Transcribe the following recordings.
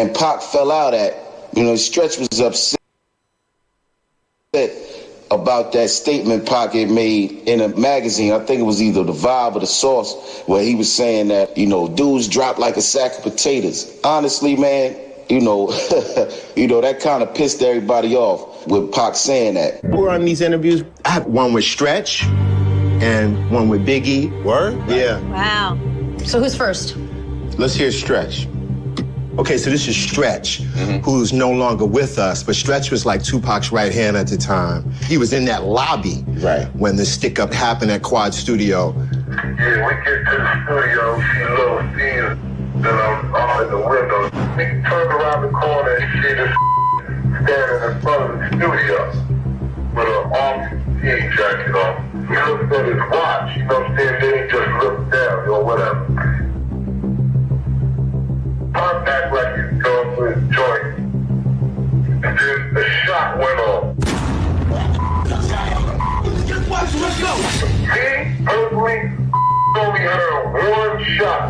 and Pac fell out at. Stretch was upset about that statement Pac had made in a magazine. I think it was either The Vibe or The Source, where he was saying that, dudes drop like a sack of potatoes. Honestly, man, that kind of pissed everybody off with Pac saying that. Who were on these interviews? I had one with Stretch and one with Biggie. Word? Yeah. Wow. So who's first? Let's hear Stretch. Okay, so this is Stretch, who's no longer with us, but Stretch was like Tupac's right hand at the time. He was in that lobby when the stick-up happened at Quad Studio. Yeah, we get to the studio, see little scenes that I'm in the window. We turn around the corner and see this standing in front of the studio with an off-team jacket on. He looks at his watch, then he just looks down or whatever. Pac act like he's going for his joint. And then the shot went off. Let's go! Me, personally, only heard one shot.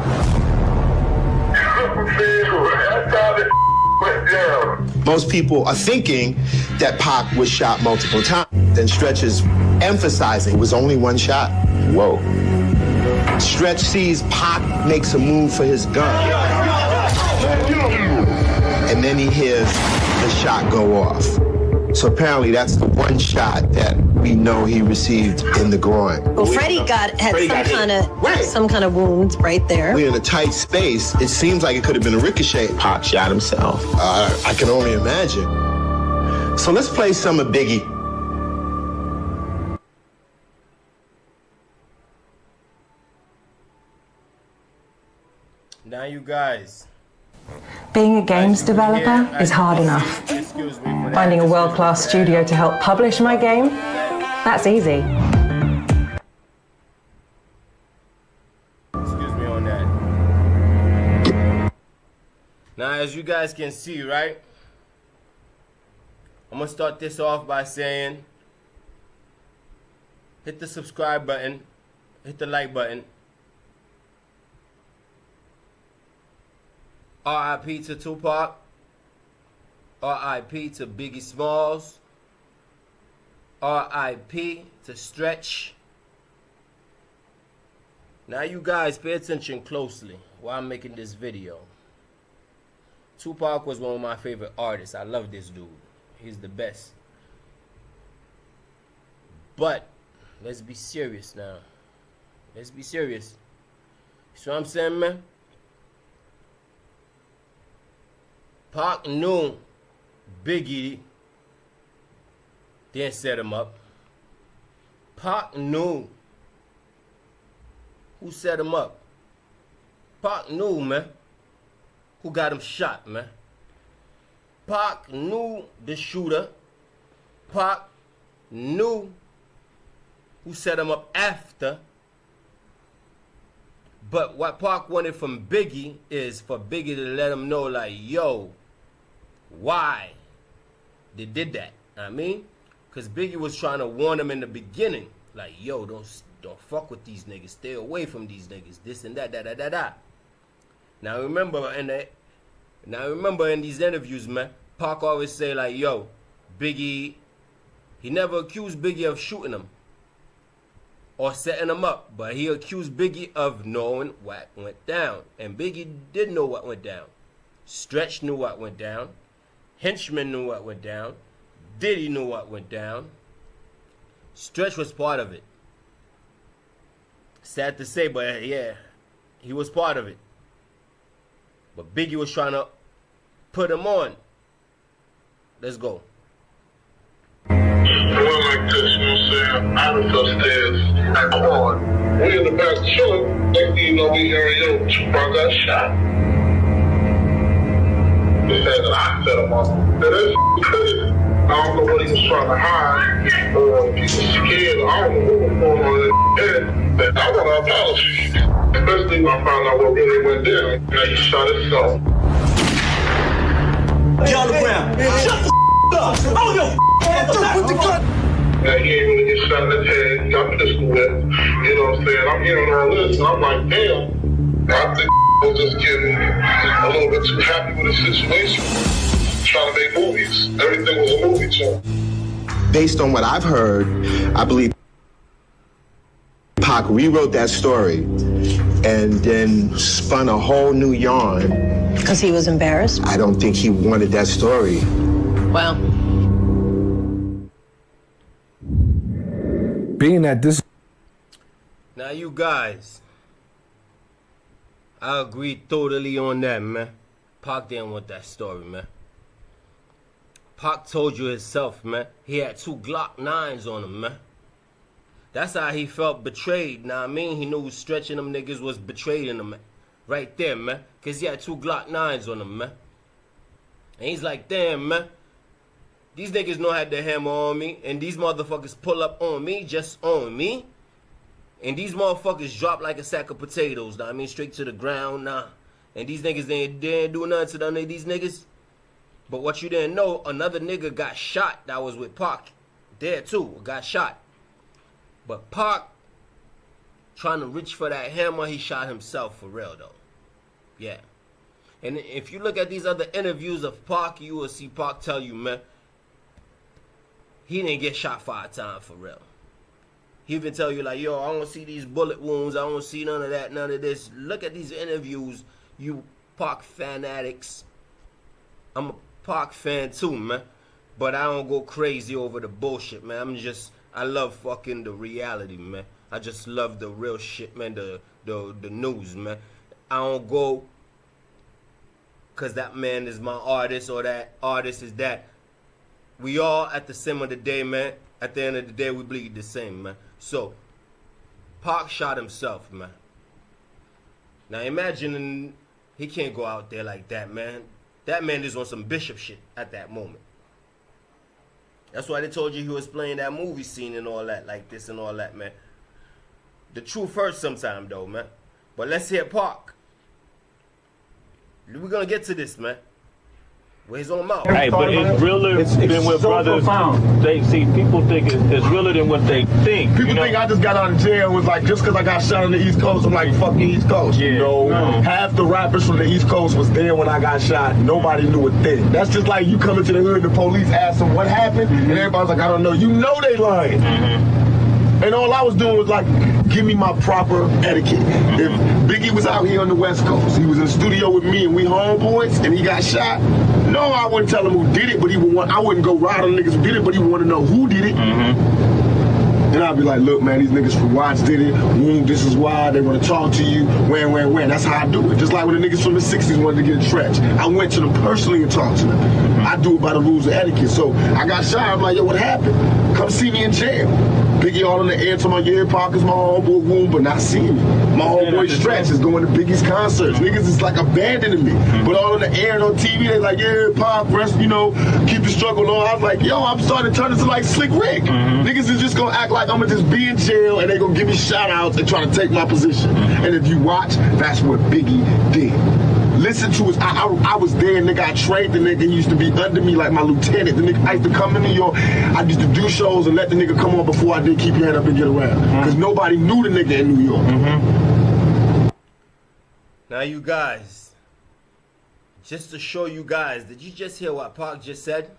That's how it went down. Most people are thinking that Pac was shot multiple times. Then Stretch is emphasizing it was only one shot. Whoa. Stretch sees Pac makes a move for his gun. And then he hears the shot go off. So apparently that's the one shot that we know he received in the groin. Well, Freddie had some kind of wounds right there. We're in a tight space. It seems like it could have been a ricochet. Pac shot himself. I can only imagine. So let's play some of Biggie. Now you guys. Being a games developer is hard enough. Finding a world-class studio to help publish my game, that's easy. Excuse me on that. Now, as you guys can see, right? I'm gonna start this off by saying, hit the subscribe button, hit the like button. R.I.P. to Tupac. R.I.P. to Biggie Smalls. R.I.P. to Stretch. Now you guys pay attention closely while I'm making this video. Tupac was one of my favorite artists. I love this dude. He's the best. But let's be serious now. Let's be serious. See what I'm saying, man? Pac knew Biggie didn't set him up. Pac knew who set him up. Pac knew, man, who got him shot, man. Pac knew the shooter. Pac knew who set him up after. But what Pac wanted from Biggie is for Biggie to let him know, like, yo, why they did that. I mean, because Biggie was trying to warn him in the beginning, like, yo, don't fuck with these niggas, stay away from these niggas, this and that, da. Now remember in these interviews, man, Pac always say, like, yo, Biggie, he never accused Biggie of shooting him or setting him up, but he accused Biggie of knowing what went down. And Biggie did know what went down. Stretch knew what went down. Henchman knew what went down. Diddy knew what went down. Stretch was part of it. Sad to say, but yeah, he was part of it. But Biggie was trying to put him on. Let's go. It went like this, you know what I'm saying? I was upstairs at Quad. We in the back chilling. Next thing you know, we hear, yo, Tupac got shot. They said that I set him up. Now that's crazy. I don't know what he was trying to hide, or if he was scared. I don't know what was going on in his head. But I want to apologize. Especially when I found out what really went down. Now he shot himself. Get on the ground. Shut the up. Oh, yo, with the gun. Now he ain't really get shot in his head. Got pistol whipped. You know what I'm saying? I'm hearing all this, and I'm like, damn. I think was just getting a little bit too happy with the situation, trying to make movies. Everything was a movie to him. Based on what I've heard, I believe Pac rewrote that story and then spun a whole new yarn. Because he was embarrassed? I don't think he wanted that story. Well. Being that this... Now you guys, I agree totally on that, man. Pac didn't want that story, man. Pac told you himself, man. He had 2 Glock 9s on him, man. That's how he felt betrayed. Now I mean, he knew stretching them niggas was betraying him, man. Right there, man. Cause he had 2 Glock 9s on him, man. And he's like, damn, man. These niggas know how to hammer on me, and these motherfuckers pull up on me, just on me. And these motherfuckers drop like a sack of potatoes, nah, I mean, straight to the ground, nah. And these niggas, they didn't do nothing to none of these niggas. But what you didn't know, another nigga got shot that was with Pac. There too, got shot. But Pac, trying to reach for that hammer, he shot himself for real though. Yeah. And if you look at these other interviews of Pac, you will see Pac tell you, man, he didn't get shot 5 times for real. He even tell you like, yo, I don't see these bullet wounds. I don't see none of that, none of this. Look at these interviews, you Pac fanatics. I'm a Pac fan too, man. But I don't go crazy over the bullshit, man. I love fucking the reality, man. I just love the real shit, man. The news, man. I don't go because that man is my artist or that artist is that. We all at the same of the day, man. At the end of the day, we bleed the same, man. So, Pac shot himself, man. Now imagine he can't go out there like that, man. That man is on some Bishop shit at that moment. That's why they told you he was playing that movie scene and all that, like this and all that, man. The truth hurts sometime, though, man. But let's hear Pac. We're gonna get to this, man. With his own mouth. Hey, but it's realer than what so brothers. Profound. They see people think it's realer than what they think. People think I just got out of jail and was like, just because I got shot on the East Coast, I'm like, fuck the East Coast. Yeah, no. Half the rappers from the East Coast was there when I got shot. Nobody knew a thing. That's just like you coming to the hood, the police ask them what happened, and everybody's like, I don't know. You know they lying. And all I was doing was like, give me my proper etiquette. If Biggie was out here on the West Coast, he was in the studio with me and we homeboys, and he got shot, no, I wouldn't tell him who did it, but I wouldn't go ride on niggas who did it, but he would want to know who did it. Then I'd be like, look, man, these niggas from Watts did it. This is why they want to talk to you. When. That's how I do it. Just like when the niggas from the 60s wanted to get a trench. I went to them personally and talked to them. I do it by the rules of etiquette. So I got shot. I'm like, yo, what happened? Come see me in jail. Biggie all in the air to my yeah, Pac is my homeboy wound, but not seeing me. My homeboy Stretch is going to Biggie's concerts. Niggas is like abandoning me. But all in the air and on TV, they like, yeah, Pac, rest, keep the struggle on. I was like, yo, I'm starting to turn into like Slick Rick. Niggas is just going to act like I'm going to just be in jail and they going to give me shout outs and try to take my position. And if you watch, that's what Biggie did. Listen to us. I was there, nigga. I trained the nigga. He used to be under me like my lieutenant. The nigga, I used to come to New York. I used to do shows and let the nigga come on before I did Keep Your Head Up and Get Around. Because nobody knew the nigga in New York. Now, you guys, just to show you guys, did you just hear what Pac just said?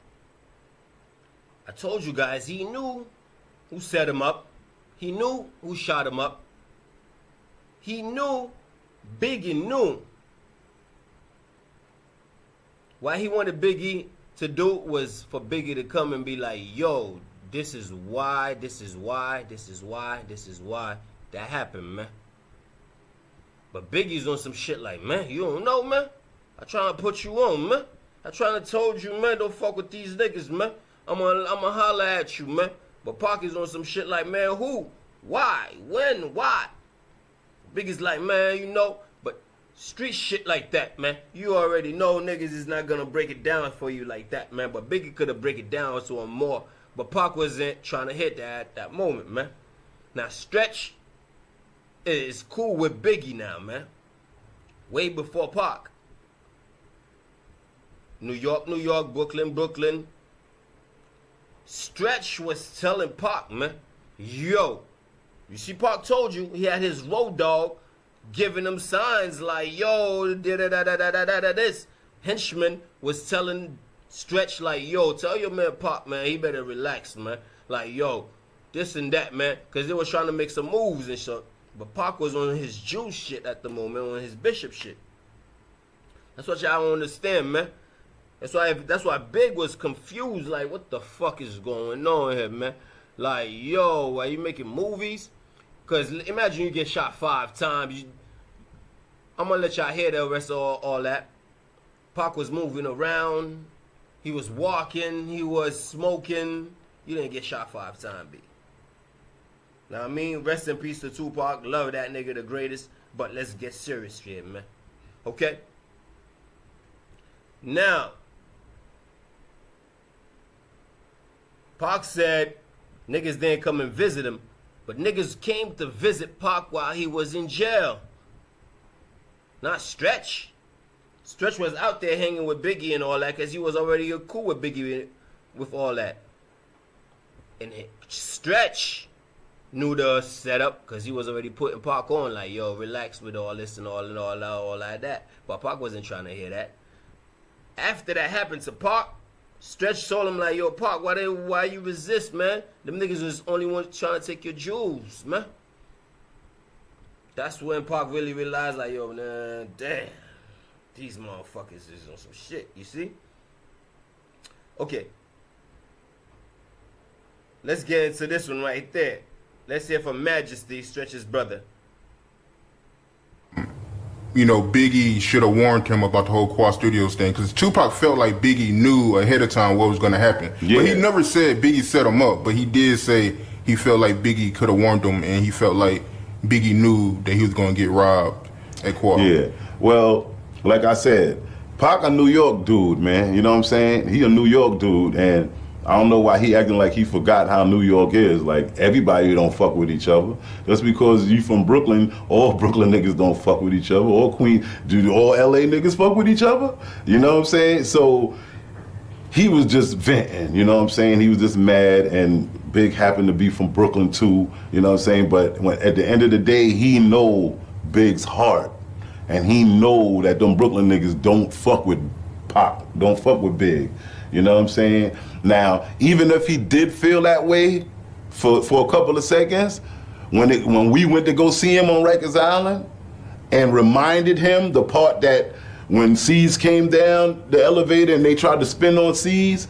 I told you guys, he knew who set him up. He knew who shot him up. He knew, Biggie knew. What he wanted Biggie to do was for Biggie to come and be like, yo, this is why that happened, man. But Biggie's on some shit like, man, you don't know, man. I trying to put you on, man. I trying to told you, man, don't fuck with these niggas, man. I'ma holler at you, man. But Pac is on some shit like, man, who? Why? When? Why? Biggie's like, man, but street shit like that, man. You already know niggas is not gonna break it down for you like that, man. But Biggie could have break it down to him more. But Pac wasn't trying to hit that at that moment, man. Now, Stretch is cool with Biggie now, man. Way before Pac. New York, Brooklyn. Stretch was telling Pac, man, yo, you see Pac told you he had his road dog giving them signs like, yo, this. Henchman was telling Stretch like, yo, tell your man Pac, man, he better relax, man. Like, yo, this and that, man. Because they was trying to make some moves and shit. But Pac was on his Jew shit at the moment, on his Bishop shit. That's what y'all don't understand, man. That's why Big was confused, like, what the fuck is going on here, man? Like, yo, are you making movies? Because imagine you get shot 5 times. I'm going to let y'all hear the rest of all that. Pac was moving around. He was walking. He was smoking. You didn't get shot 5 times, B. Now, I mean, rest in peace to Tupac. Love that nigga, the greatest. But let's get serious here, man. Okay? Now, Pac said niggas didn't come and visit him, but niggas came to visit Pac while he was in jail. Not Stretch. Stretch was out there hanging with Biggie and all that because he was already cool with Biggie with all that. And Stretch knew the setup because he was already putting Pac on like, yo, relax with all this and all like that. But Pac wasn't trying to hear that. After that happened to Pac, Stretch told him like, yo, Pac, why you resist, man? Them niggas was only one trying to take your jewels, man. That's when Pac really realized like, yo, man, damn, these motherfuckers is on some shit, you see? Okay. Let's get into this one right there. Let's hear from Majesty, Stretch's brother. You know, Biggie should have warned him about the whole Quad Studios thing because Tupac felt like Biggie knew ahead of time what was going to happen. Yeah. But he never said Biggie set him up, but he did say he felt like Biggie could have warned him and he felt like Biggie knew that he was going to get robbed at Quad. Yeah, well, like I said, Pac a New York dude, man. You know what I'm saying? He a New York dude, and I don't know why he acting like he forgot how New York is. Like, everybody don't fuck with each other. Just because you from Brooklyn, all Brooklyn niggas don't fuck with each other. All Queen, do all LA niggas fuck with each other? You know what I'm saying? So, he was just venting, you know what I'm saying? He was just mad, and Big happened to be from Brooklyn too, you know what I'm saying? But at the end of the day, he know Big's heart. And he know that them Brooklyn niggas don't fuck with Pac, don't fuck with Big. You know what I'm saying? Now, even if he did feel that way for a couple of seconds, when we went to go see him on Rikers Island and reminded him the part that when C's came down the elevator and they tried to spin on C's,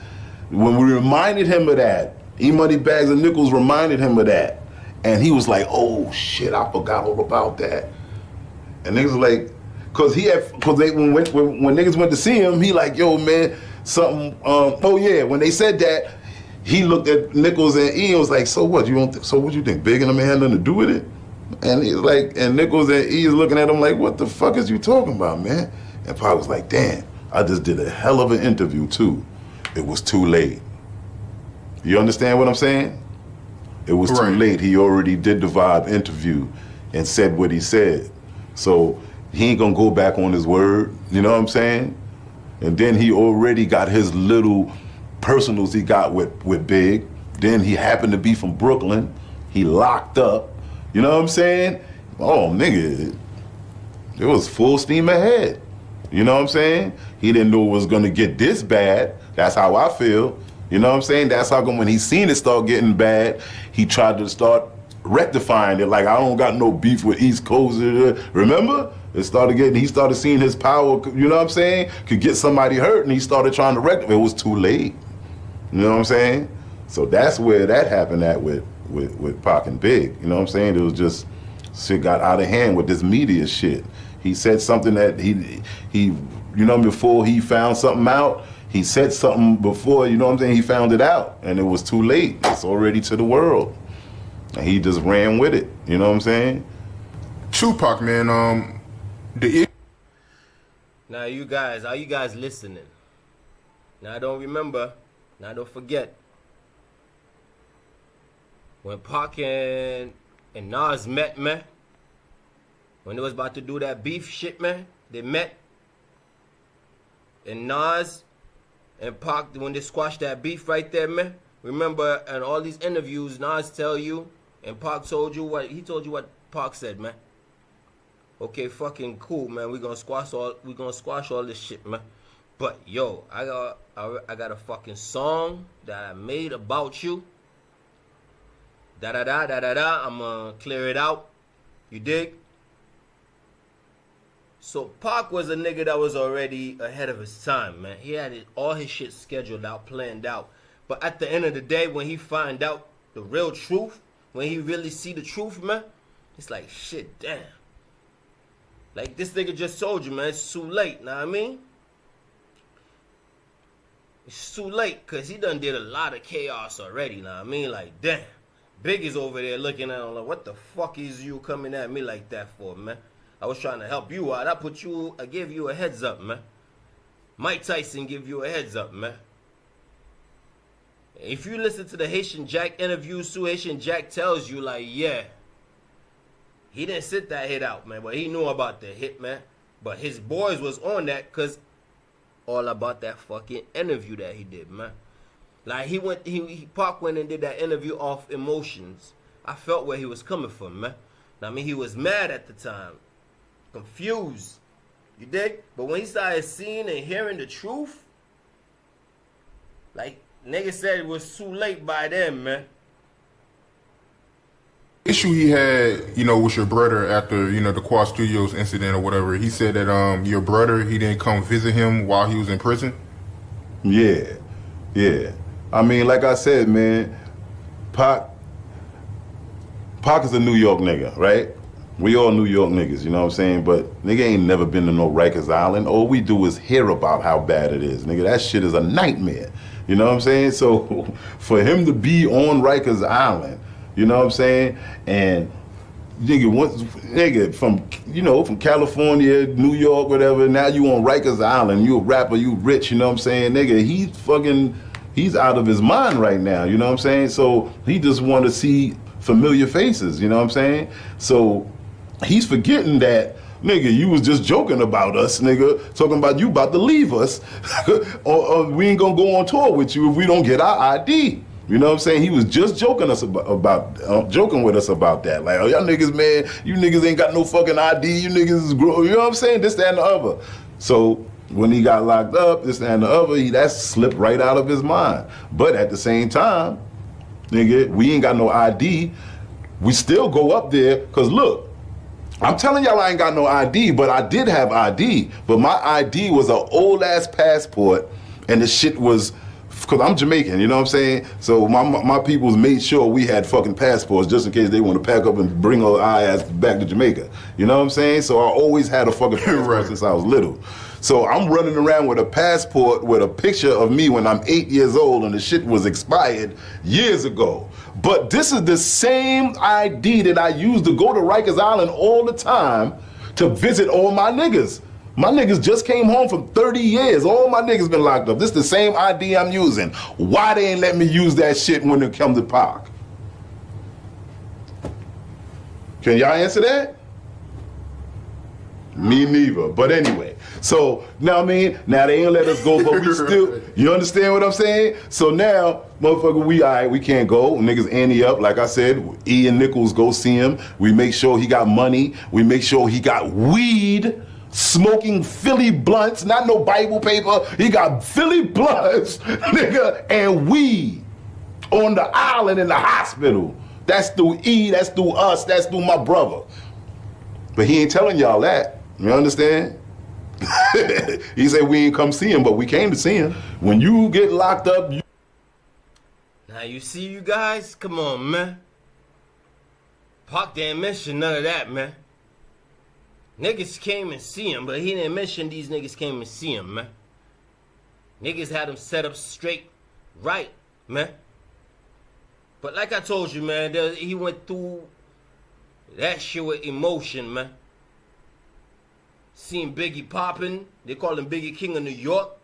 when we reminded him of that, E-Money Bags and Nickels reminded him of that. And he was like, oh shit, I forgot all about that. And niggas was like, when niggas went to see him, he like, yo man, something, oh yeah, when they said that, he looked at Nickels and E and was like, so what, so what you think, Big and them had nothing to do with it? And he's like, and Nickels and E is looking at him like, what the fuck is you talking about, man? And Pac was like, damn, I just did a hell of an interview too. It was too late. You understand what I'm saying? It was too late. He already did the Vibe interview and said what he said. So he ain't gonna go back on his word, you know what I'm saying? And then he already got his little personals he got with Big. Then he happened to be from Brooklyn. He locked up, you know what I'm saying? Oh, nigga, it was full steam ahead. You know what I'm saying? He didn't know it was gonna get this bad. That's how I feel. You know what I'm saying? That's how come when he seen it start getting bad, he tried to start rectifying it. Like, I don't got no beef with East Coast. Remember? He started seeing his power, you know what I'm saying? Could get somebody hurt, and he started trying to rectify it. It was too late. You know what I'm saying? So that's where that happened at with Pac and Big. You know what I'm saying? It was just, shit got out of hand with this media shit. He said something that he you know, before he found something out, he said something before, you know what I'm saying, he found it out, and it was too late. It's already to the world. And he just ran with it, you know what I'm saying? Tupac, man, Now are you guys listening? Now don't remember, now don't forget, when Pac and Nas met, man, when they was about to do that beef shit, man, they met, and Nas and Pac, when they squashed that beef right there, man, remember in all these interviews, Nas tell you, and Pac told you what, he told you what Pac said, man. Okay, fucking cool, man. We gonna squash all this shit, man. But yo, I got a fucking song that I made about you. Da da da da da da. I'm gonna clear it out. You dig? So Pac was a nigga that was already ahead of his time, man. He had all his shit scheduled out, planned out. But at the end of the day, when he find out the real truth, when he really see the truth, man, it's like, shit, damn. Like this nigga just told you, man, it's too late, know what I mean? It's too late, cause he done did a lot of chaos already, know what I mean? Like, damn. Big is over there looking at him like, what the fuck is you coming at me like that for, man? I was trying to help you out. I gave you a heads up, man. Mike Tyson give you a heads up, man. If you listen to the Haitian Jack interviews too, Haitian Jack tells you like, yeah, he didn't sit that hit out, man, but he knew about the hit, man. But his boys was on that because all about that fucking interview that he did, man. Like Pac went and did that interview off emotions. I felt where he was coming from, man. I mean, he was mad at the time. Confused, you dig? But when he started seeing and hearing the truth, like nigga said, it was too late by then, man. Issue he had, you know, with your brother after, you know, the Quad Studios incident or whatever. He said that your brother, he didn't come visit him while he was in prison. Yeah. I mean, like I said, man, Pac is a New York nigga, right? We all New York niggas, you know what I'm saying? But nigga ain't never been to no Rikers Island. All we do is hear about how bad it is. Nigga, that shit is a nightmare. You know what I'm saying? So for him to be on Rikers Island, you know what I'm saying? And nigga from California, New York, whatever, now you on Rikers Island, you a rapper, you rich, you know what I'm saying? Nigga, he's out of his mind right now, you know what I'm saying? So he just want to see familiar faces, you know what I'm saying? So he's forgetting that, nigga, you was just joking about us, nigga, talking about you about to leave us, or we ain't gonna go on tour with you if we don't get our ID. You know what I'm saying? He was just joking with us about that. Like, oh, y'all niggas, man, you niggas ain't got no fucking ID, you niggas is grown, you know what I'm saying? This, that, and the other. So when he got locked up, this, that, and the other, that slipped right out of his mind. But at the same time, nigga, we ain't got no ID. We still go up there, because look, I'm telling y'all I ain't got no ID, but I did have ID. But my ID was an old-ass passport, and the shit was, because I'm Jamaican, you know what I'm saying? So my peoples made sure we had fucking passports just in case they want to pack up and bring our ass back to Jamaica. You know what I'm saying? So I always had a fucking passport since I was little. So I'm running around with a passport with a picture of me when I'm 8 years old and the shit was expired years ago. But this is the same ID that I used to go to Rikers Island all the time to visit all my niggas. My niggas just came home from 30 years. All my niggas been locked up. This is the same ID I'm using. Why they ain't let me use that shit when it comes to Pac? Can y'all answer that? Me neither. But anyway, so now I mean, now they ain't let us go, but we still, you understand what I'm saying? So now, motherfucker, we all right, we can't go. Niggas ante up, like I said, Ian Nichols go see him. We make sure he got money. We make sure he got weed, smoking Philly blunts, not no Bible paper. He got Philly blunts, nigga, and weed on the island in the hospital. That's through E, that's through us, that's through my brother. But he ain't telling y'all that. You understand? He said we ain't come see him, but we came to see him. When you get locked up, Now you see, you guys, come on, man. Pac didn't mention none of that, man. Niggas came and see him, but he didn't mention these niggas came and see him, man. Niggas had him set up straight right, man. But like I told you, man, he went through that shit with emotion, man. Seeing Biggie popping, they call him Biggie King of New York.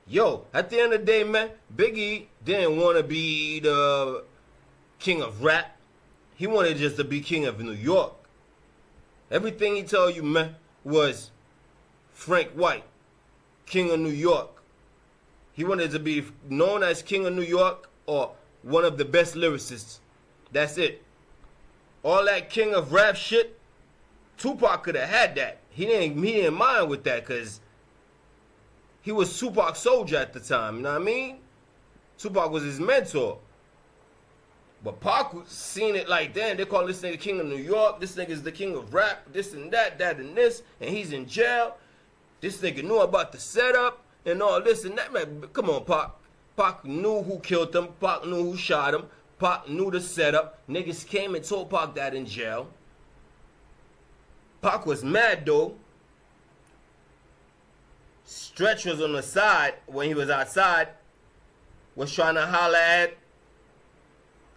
Yo, at the end of the day, man, Biggie didn't want to be the king of rap. He wanted just to be king of New York. Everything he told you, man, was Frank White, king of New York. He wanted to be known as king of New York or one of the best lyricists. That's it. All that king of rap shit, Tupac could have had that. He didn't mind with that because he was Tupac's soldier at the time. You know what I mean? Tupac was his mentor. But Pac seen it like, damn, they call this nigga king of New York. This nigga's the king of rap. This and that and this. And he's in jail. This nigga knew about the setup and all this and that. Man, come on, Pac. Pac knew who killed him. Pac knew who shot him. Pac knew the setup. Niggas came and told Pac that in jail. Pac was mad though. Stretch was on the side when he was outside. Was trying to holler at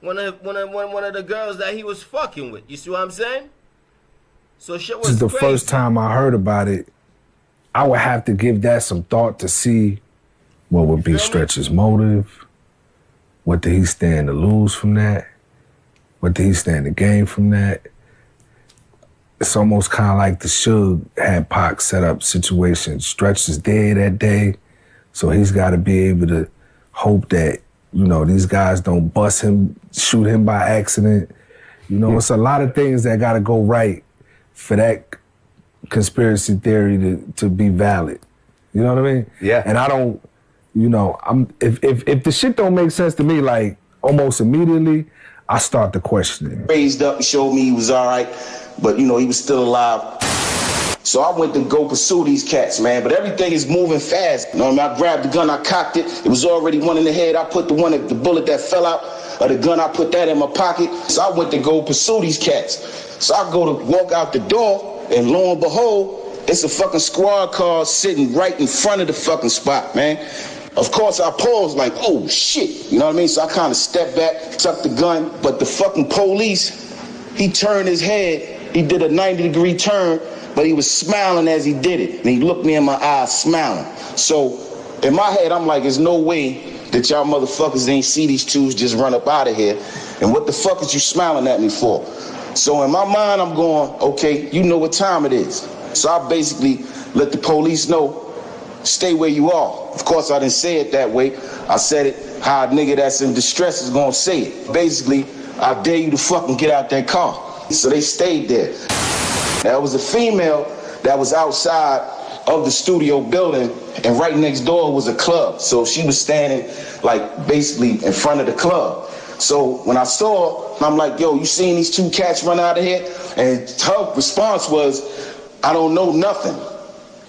one of the girls that he was fucking with. You see what I'm saying? So shit was This is the crazy. first time I heard about it. I would have to give that some thought to see what would be Stretch's motive. What did he stand to lose from that? What did he stand to gain from that? It's almost kind of like the Suge had Pac set up situation. Stretch is dead that day, so he's got to be able to hope that, you know, these guys don't bust him, shoot him by accident. You know, it's a lot of things that got to go right for that conspiracy theory to be valid. You know what I mean? Yeah. And I don't, you know, if the shit don't make sense to me, like almost immediately, I start to question it. Raised up and showed me he was all right, but you know, he was still alive. So I went to go pursue these cats, man, but everything is moving fast. You know what I mean? I grabbed the gun, I cocked it. It was already one in the head. I put the bullet that fell out of the gun, I put that in my pocket. So I went to go pursue these cats. So I go to walk out the door, and lo and behold, it's a fucking squad car sitting right in front of the fucking spot, man. Of course, I paused like, oh shit, you know what I mean? So I kind of stepped back, tucked the gun, but the fucking police, he turned his head, he did a 90-degree turn, but he was smiling as he did it. And he looked me in my eyes smiling. So in my head, I'm like, there's no way that y'all motherfuckers ain't see these twos just run up out of here. And what the fuck is you smiling at me for? So in my mind, I'm going, okay, you know what time it is. So I basically let the police know, stay where you are. Of course, I didn't say it that way. I said it how a nigga that's in distress is gonna say it. Basically, I dare you to fucking get out that car. So they stayed there. There was a female that was outside of the studio building, and right next door was a club. So she was standing like basically in front of the club. So when I saw her, I'm like, yo, you seen these two cats run out of here? And her response was, I don't know nothing.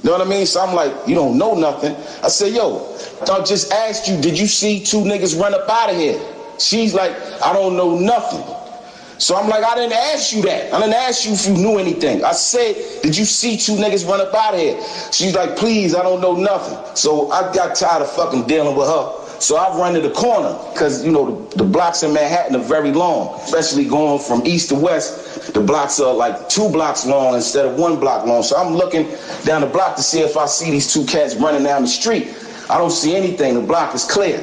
You know what I mean? So I'm like, you don't know nothing? I said, yo, I just asked you, did you see two niggas run up out of here? She's like, I don't know nothing. So I'm like, I didn't ask you that. I didn't ask you if you knew anything. I said, did you see two niggas run up out of here? She's like, please, I don't know nothing. So I got tired of fucking dealing with her. So I run to the corner, because, you know, the blocks in Manhattan are very long, especially going from east to west. The blocks are like 2 blocks long instead of 1 block long. So I'm looking down the block to see if I see these two cats running down the street. I don't see anything. The block is clear.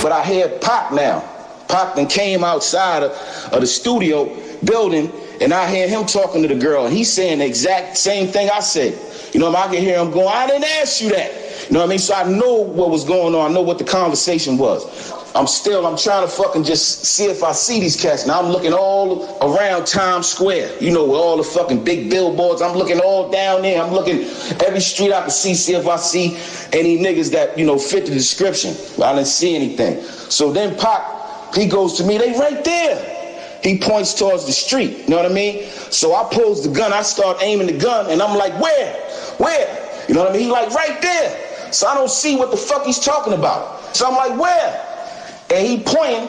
But I hear Pac now. Pac then came outside of the studio building, and I hear him talking to the girl, and he's saying the exact same thing I said. You know, I can hear him going, I didn't ask you that. You know what I mean? So I know what was going on. I know what the conversation was. I'm trying to fucking just see if I see these cats. Now I'm looking all around Times Square, you know, with all the fucking big billboards. I'm looking all down there. I'm looking every street I can see if I see any niggas that, you know, fit the description. I didn't see anything. So then Pac, he goes to me, they right there. He points towards the street, you know what I mean? So I pulls the gun, I start aiming the gun, and I'm like, where? You know what I mean? He like, right there. So I don't see what the fuck he's talking about. So I'm like, where? And he pointing,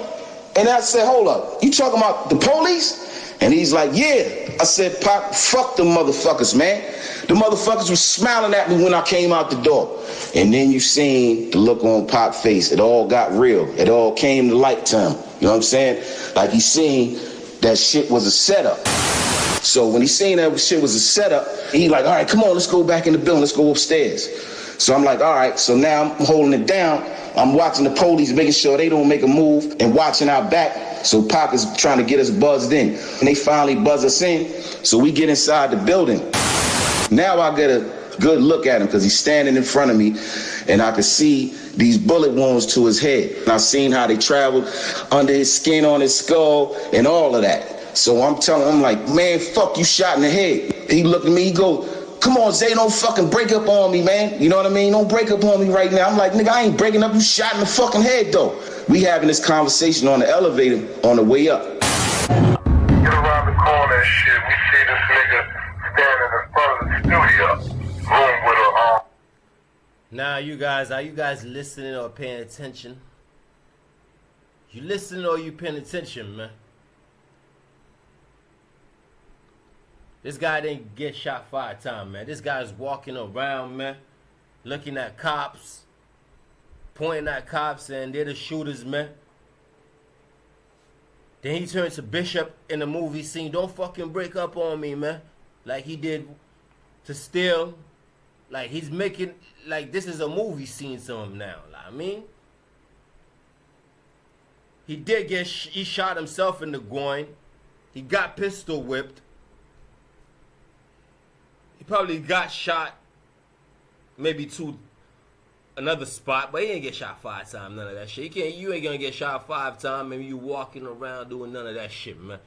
and I said, hold up, you talking about the police? And he's like, yeah. I said, Pac, fuck them motherfuckers, man. The motherfuckers was smiling at me when I came out the door. And then you seen the look on Pac's face. It all got real. It all came to light to him. You know what I'm saying? Like he seen that shit was a setup. So when he seen that shit was a setup, he like, all right, come on, let's go back in the building. Let's go upstairs. So I'm like, all right. So now I'm holding it down. I'm watching the police, making sure they don't make a move, and watching our back. So Pac is trying to get us buzzed in. And they finally buzz us in. So we get inside the building. Now I get a good look at him because he's standing in front of me, and I could see these bullet wounds to his head. And I seen how they traveled under his skin, on his skull, and all of that. So I'm telling him, I'm like, man, fuck, you shot in the head. He looked at me, he go, come on, Zay, don't fucking break up on me, man. You know what I mean? Don't break up on me right now. I'm like, nigga, I ain't breaking up. You shot in the fucking head, though. We having this conversation on the elevator on the way up. Get around the corner and shit. We see this nigga standing in front of the studio. Room with a Now, you guys, are you guys listening or paying attention? You listening or you paying attention, man? This guy didn't get shot 5 times, man. This guy's walking around, man, looking at cops, pointing at cops, and they're the shooters, man. Then he turned to Bishop in the movie scene. Don't fucking break up on me, man. Like he did to Steele. Like he's making, like this is a movie scene to him now. Like, I mean, he did get, he shot himself in the groin. He got pistol whipped. He probably got shot maybe to another spot, but he ain't get shot 5 times, none of that shit. You ain't gonna get shot 5 times, maybe you walking around doing none of that shit, man.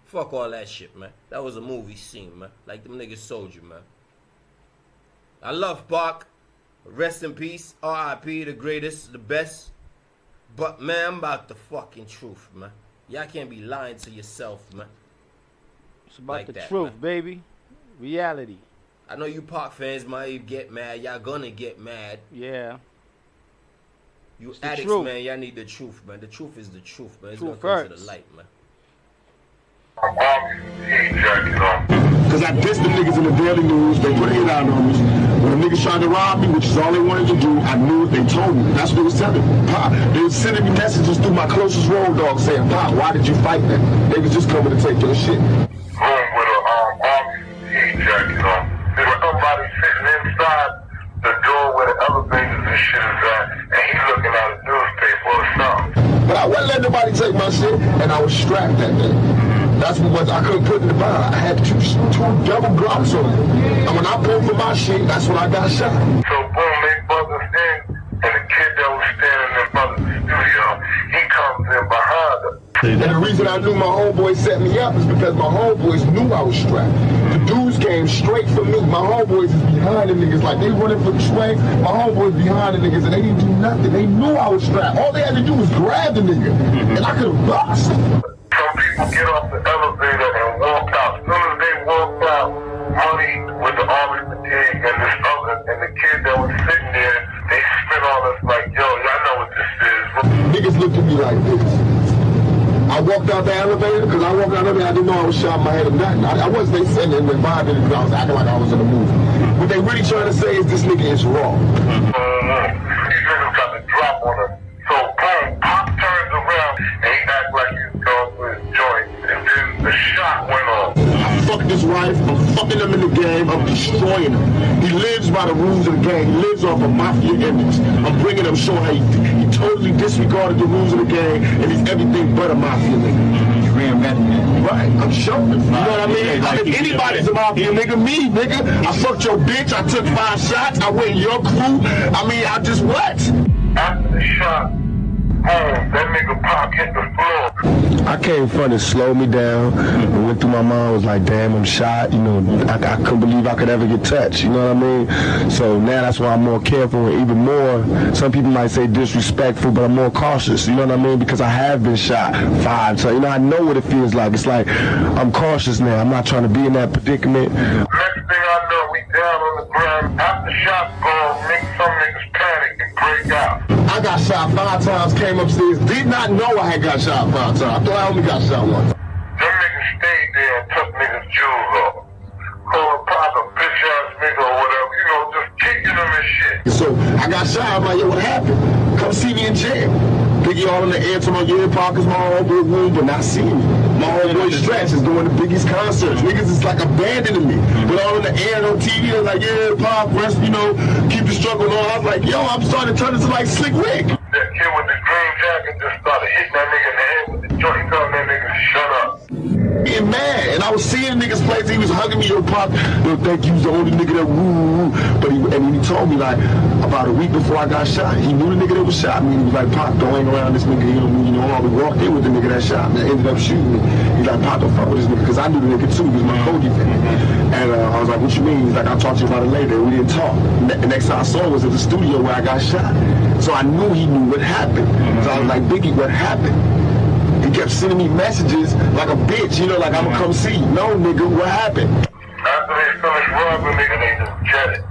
Fuck all that shit, man. That was a movie scene, man. Like them niggas sold you, man. I love Pac. Rest in peace. R.I.P. the greatest, the best. But, man, I'm about the fucking truth, man. Y'all can't be lying to yourself, man. It's about like the truth, man. Baby. Reality. I know you Pac fans might get mad. Y'all gonna get mad. Yeah. You addicts, man. Y'all need the truth, man. The truth is the truth, man. It's gonna come to the light, man. Cause I dissed the niggas in the Daily News. They put a hit out on me. When the niggas tried to rob me, which is all they wanted to do, I knew it. They told me. That's what they was telling me. Pop, they was sending me messages through my closest road dog saying, Pop, why did you fight them? They was just coming to take your shit. Room with a army jacket on. There was somebody sitting inside the door where the elevators and shit is at, and he's looking at a newspaper or something. But I wouldn't let nobody take my shit, and I was strapped that day. That's what I couldn't put in the bond. I had two double Glocks on me. And when I pulled for my shit, that's when I got shot. So boom, they buzz us in, and the kid that was standing in front of the studio, he comes in behind us. And the reason I knew my homeboys set me up is because my homeboys knew I was strapped. The dudes came straight for me. My homeboys is behind the niggas. Like, they running for Trey. My homeboys behind the niggas, and they didn't do nothing. They knew I was strapped. All they had to do was grab the nigga, and I could have bust. Some people get off the elevator and walk out. As soon as they walk out, Money with the Army fatigue and this other, and the kid that was sitting there, they spit on us like, yo, y'all know what this is. Niggas looked at me like this. I walked out the elevator, because I walked out the elevator, I didn't know I was shot in my head or nothing. I wasn't, they said in the vibe because I was acting like I was in a movie. What they really trying to say is this nigga is wrong. These niggas got the drop on us. So, boom, Pop turns around, and he acts like he's going for his joint, and then the shot went off. I fucked his wife, I'm fucking him in the game, I'm destroying him. He lives by the rules of the game, he lives off a mafia image. I'm bringing him, showing how he totally disregarded the rules of the game, and he's everything but a mafia nigga. You reinventing it. Right, I'm showing him. You know what I mean? If anybody's a mafia nigga, me, nigga. I fucked your bitch, I took 5 shots, I went in your crew. I mean, I just what? After the shot, that nigga Pop hit the floor. I came front and slowed me down and went through my mind, was like, damn, I'm shot. You know, I couldn't believe I could ever get touched. You know what I mean? So now that's why I'm more careful and even more, some people might say disrespectful, but I'm more cautious. You know what I mean? Because I have been shot 5 times. You know, I know what it feels like. It's like, I'm cautious now. I'm not trying to be in that predicament. Next thing I know, we down on the ground. After shots gone, make some niggas panic and break out. I got shot 5 times, came upstairs, did not know I had got shot 5 times. I thought I only got shot once. Them niggas stayed there and took niggas' jewels off. Called Pop a bitch-ass nigga or whatever, you know, just kicking them and shit. So I got shot, I'm like, yo, what happened? Come see me in jail. Biggie all in the air to my ear pockets, my homeboy room, but not seeing me. My homeboy Stretch is doing the Biggie's concerts. Niggas is like abandoning me. But all in the air on TV, they're like, yeah, Pop, rest, you know, keep the struggle on. I was like, yo, I'm starting to turn into like Slick Rick. That kid with the green jacket just started hitting that nigga in the head with the joint, telling that nigga to shut up. getting mad, and I was seeing niggas place. He was hugging me, yo, Pop. Yo, thank you, was the only nigga that woo. But he told me like about a week before I got shot. He knew the nigga that was shot me. He was like, Pop, don't hang around this nigga. You know, I walked in with the nigga that shot me. That ended up shooting me. He's like, Pop, don't fuck with this nigga, because I knew the nigga too. He was my Kobe fan. And I was like, what you mean? He's like, I'll talk to you about it later. We didn't talk. The next time I saw him was at the studio where I got shot. So I knew he knew what happened. So I was like, Biggie, what happened? He kept sending me messages like a bitch, you know, like, I'm gonna come see you. No, nigga, what happened? After they finished robbing me, they just jetted.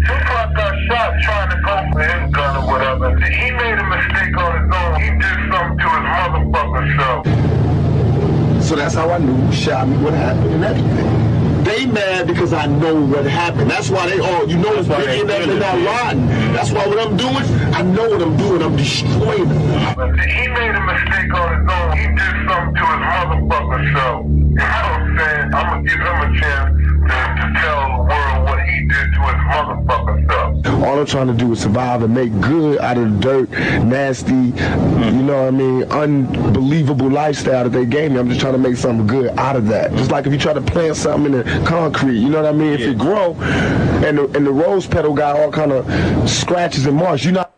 Tupac got shot trying to go for his gun or whatever. He made a mistake on his own. He did something to his motherfucking self. So that's how I knew he shot me, what happened, and everything. They mad because I know what happened. That's why they all, you know, it's Biggie and them, they're not riding. That's why what I'm doing, I know what I'm doing. I'm destroying them. He made a mistake on his own. He did something to his motherfucking self. You know what I'm saying? I'm going to give him a chance to tell the world what he did to his motherfucking self. All I'm trying to do is survive and make good out of the dirt, nasty, you know what I mean, unbelievable lifestyle that they gave me. I'm just trying to make something good out of that. Just like if you try to plant something in the concrete, you know what I mean? If it grow and the rose petal got all kind of scratches and marks, you're not